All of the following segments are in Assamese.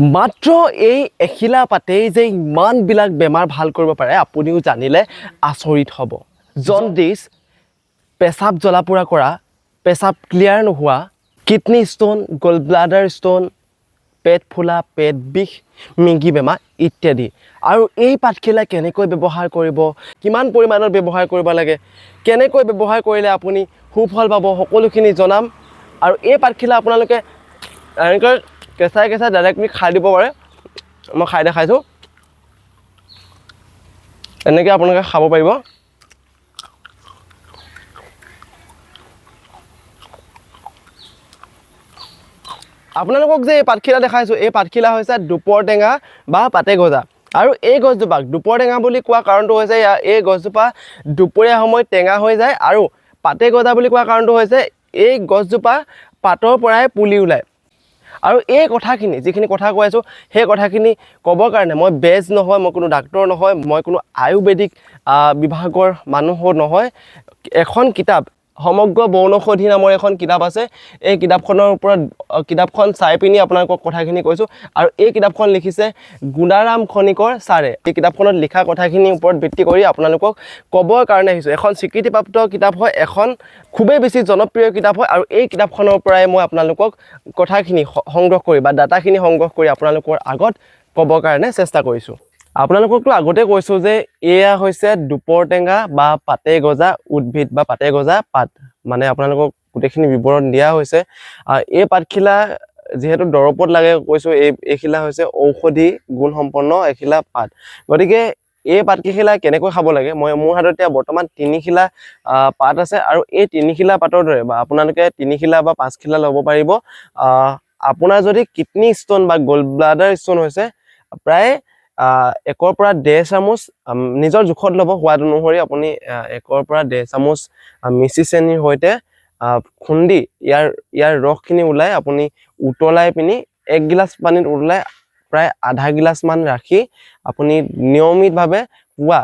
মাত্ৰ এই এখিলা পাতেই যে ইমানবিলাক বেমাৰ ভাল কৰিব পাৰে আপুনিও জানিলে আচৰিত হ'ব। জণ্ডিছ, পেচাব জ্বলা পোৰা কৰা, পেচাব ক্লিয়াৰ নোহোৱা, কিডনী ষ্টোন, গল ব্লাডাৰ ষ্টোন, পেট ফুলা, পেট বিষ, মিংগি বেমাৰ ইত্যাদি। আৰু এই পাতখিলা কেনেকৈ ব্যৱহাৰ কৰিব, কিমান পৰিমাণৰ ব্যৱহাৰ কৰিব লাগে, কেনেকৈ ব্যৱহাৰ কৰিলে আপুনি সুফল পাব, সকলোখিনি জনাম। আৰু এই পাতখিলা আপোনালোকে এনেকৈ কেঁচাই কেঁচাই ডাইৰেক্টলি খাই দিব পাৰে। মই খাই দেখাইছোঁ, এনেকৈ আপোনালোকে খাব পাৰিব। আপোনালোকক যে এই পাতখিলা দেখাইছোঁ, এই পাতখিলা হৈছে দুপৰ টেঙা বা পাতে গজা। আৰু এই গছজোপাক দুপৰ টেঙা বুলি কোৱা কাৰণটো হৈছে এই গছজোপা দুপৰীয়া সময়ত টেঙা হৈ যায়। আৰু পাতে গজা বুলি কোৱা কাৰণটো হৈছে এই গছজোপা পাতৰ পৰাই পুলি ওলায়। আৰু এই কথাখিনি যিখিনি কথা কৈ আছোঁ, সেই কথাখিনি ক'বৰ কাৰণে মই বেজ নহয়, মই কোনো ডাক্তৰ নহয়, মই কোনো আয়ুৰ্বেদিক বিভাগৰ মানুহো নহয়। এখন কিতাপ, সমগ্ৰ বনৌষধি নামৰ এখন কিতাপ আছে। এই কিতাপখনৰ ওপৰত কিতাপখন চাই পিনি আপোনালোকক কথাখিনি কৈছোঁ। আৰু এই কিতাপখন লিখিছে গুণাৰাম খনিকৰ ছাৰে। এই কিতাপখনত লিখা কথাখিনিৰ ওপৰত ভিত্তি কৰি আপোনালোকক ক'বৰ কাৰণে আহিছোঁ। এখন স্বীকৃতিপ্ৰাপ্ত কিতাপ হয়, এখন খুবেই বেছি জনপ্ৰিয় কিতাপ হয়। আৰু এই কিতাপখনৰ পৰাই মই আপোনালোকক কথাখিনি সংগ্ৰহ কৰি বা ডাটাখিনি সংগ্ৰহ কৰি আপোনালোকৰ আগত ক'বৰ কাৰণে চেষ্টা কৰিছোঁ। আপোনালোককতো আগতে কৈছোঁ যে এয়া হৈছে দুপৰ টেঙা বা পাতে গজা উদ্ভিদ বা পাতে গজা পাত। মানে আপোনালোকক গোটেইখিনি বিৱৰণ দিয়া হৈছে। এই পাতখিলা যিহেতু দৰৱত লাগে কৈছোঁ, এইখিলা হৈছে ঔষধি গুণসম্পন্ন এখিলা পাত। গতিকে এই পাতকেইখিলা কেনেকৈ খাব লাগে, মোৰ হাতত এতিয়া বৰ্তমান 3খিলা পাত আছে। আৰু এই 3খিলা পাতৰ দৰে বা আপোনালোকে 3খিলা বা 5খিলা ল'ব পাৰিব। আপোনাৰ যদি কিডনী ষ্টোন বা গল ব্লাডাৰ ষ্টোন হৈছে, প্ৰায় 1ৰ পৰা 1.5 চামুচ নিজৰ জোখত ল'ব, সোৱাদ অনুসৰি আপুনি 1ৰ পৰা 1.5 চামুচ মিচি চেনিৰ সৈতে খুন্দি ইয়াৰ ৰসখিনি ওলাই আপুনি উতলাই পিনি 1 গিলাচ পানীত উতলাই প্ৰায় আধা গিলাচমান ৰাখি আপুনি নিয়মিতভাৱে পুৱা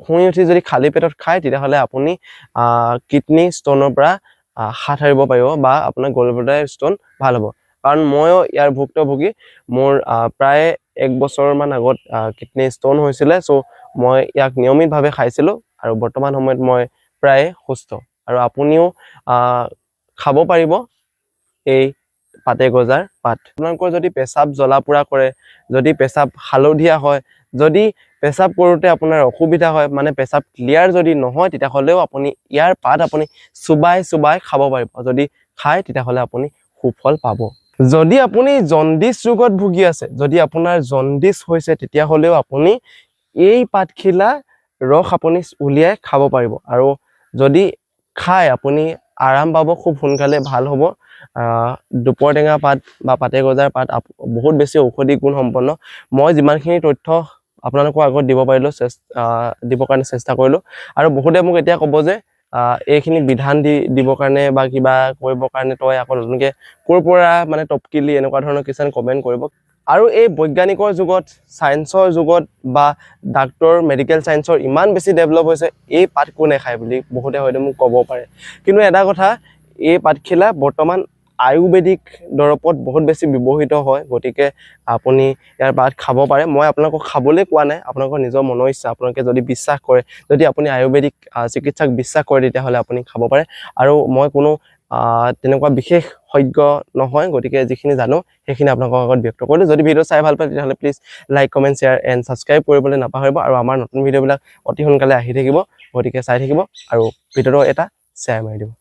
শুই উঠি যদি খালী পেটত খায়, তেতিয়াহ'লে আপুনি কিডনী ষ্টোনৰ পৰা হাত সাৰিব পাৰিব বা আপোনাৰ গল ব্লাডাৰ ষ্টোন ভাল হ'ব। কাৰণ ময়ো ইয়াৰ ভুক্তভোগী। মোৰ প্ৰায় 1 বছৰমান আগত কিডনী ষ্টোন হৈছিলে। চ' মই ইয়াক নিয়মিতভাৱে খাইছিলোঁ আৰু বৰ্তমান সময়ত মই প্ৰায় সুস্থ। আৰু আপুনিও খাব পাৰিব এই পাতে গজাৰ পাত। আপোনালোকৰ যদি পেচাব জ্বলা পোৰা কৰে, যদি পেচাব হালধীয়া হয়, যদি পেচাব কৰোঁতে আপোনাৰ অসুবিধা হয়, মানে পেচাব ক্লিয়াৰ যদি নহয়, তেতিয়াহ'লেও আপুনি ইয়াৰ পাত আপুনি চুবাই চুবাই খাব পাৰিব। যদি খায় তেতিয়াহ'লে আপুনি সুফল পাব। যদি আপুনি জণ্ডিছ ৰোগত ভুগি আছে, যদি আপোনাৰ জণ্ডিছ হৈছে, তেতিয়াহ'লেও আপুনি এই পাতখিলা ৰস আপুনি উলিয়াই খাব পাৰিব। আৰু যদি খায় আপুনি আৰাম পাব, খুব সোনকালে ভাল হ'ব। দুপৰ টেঙা পাত বা পাতে গজাৰ পাত বহুত বেছি ঔষধি গুণ সম্পন্ন। মই যিমানখিনি তথ্য আপোনালোকৰ আগত দিব পাৰিলোঁ, দিবৰ কাৰণে চেষ্টা কৰিলোঁ। আৰু বহুতে মোক এতিয়া ক'ব যে এইখিনি বিধান দিবৰ কাৰণে বা কিবা কৰিবৰ কাৰণে তই আকৌ নতুনকৈ ক'ৰ পৰা মানে টপকিলি, এনেকুৱা ধৰণৰ কিছুমান কমেণ্ট কৰিব। আৰু এই বৈজ্ঞানিকৰ যুগত, ছায়েন্সৰ যুগত বা ডাক্তৰ মেডিকেল ছায়েন্সৰ ইমান বেছি ডেভেলপ হৈছে, এই পাত কোনে খায় বুলি বহুতে হয়তো মোক ক'ব পাৰে। কিন্তু এটা কথা, এই পাতখিলা বৰ্তমান আয়ুৰ্বেদিক দৰৱত বহুত বেছি ব্যৱহৃত হয়। গতিকে আপুনি ইয়াৰ পাত খাব পাৰে। মই আপোনালোকক খাবলৈ কোৱা নাই, আপোনালোকৰ নিজৰ মনৰ ইচ্ছা। আপোনালোকে যদি বিশ্বাস কৰে, যদি আপুনি আয়ুৰ্বেদিক চিকিৎসাক বিশ্বাস কৰে, তেতিয়াহ'লে আপুনি খাব পাৰে। আৰু মই কোনো তেনেকুৱা বিশেষ সজ্ঞ নহয়, গতিকে যিখিনি জানো সেইখিনি আপোনালোকৰ আগত ব্যক্ত কৰিলোঁ। যদি ভিডিঅ' চাই ভাল পায়, তেতিয়াহ'লে please like, comment, share and subscribe কৰিবলৈ নাপাহৰিব। আৰু আমাৰ নতুন ভিডিঅ'বিলাক অতি সোনকালে আহি থাকিব, গতিকে চাই থাকিব আৰু ভিডিঅ'টো এটা শ্বেয়াৰ মাৰি দিব।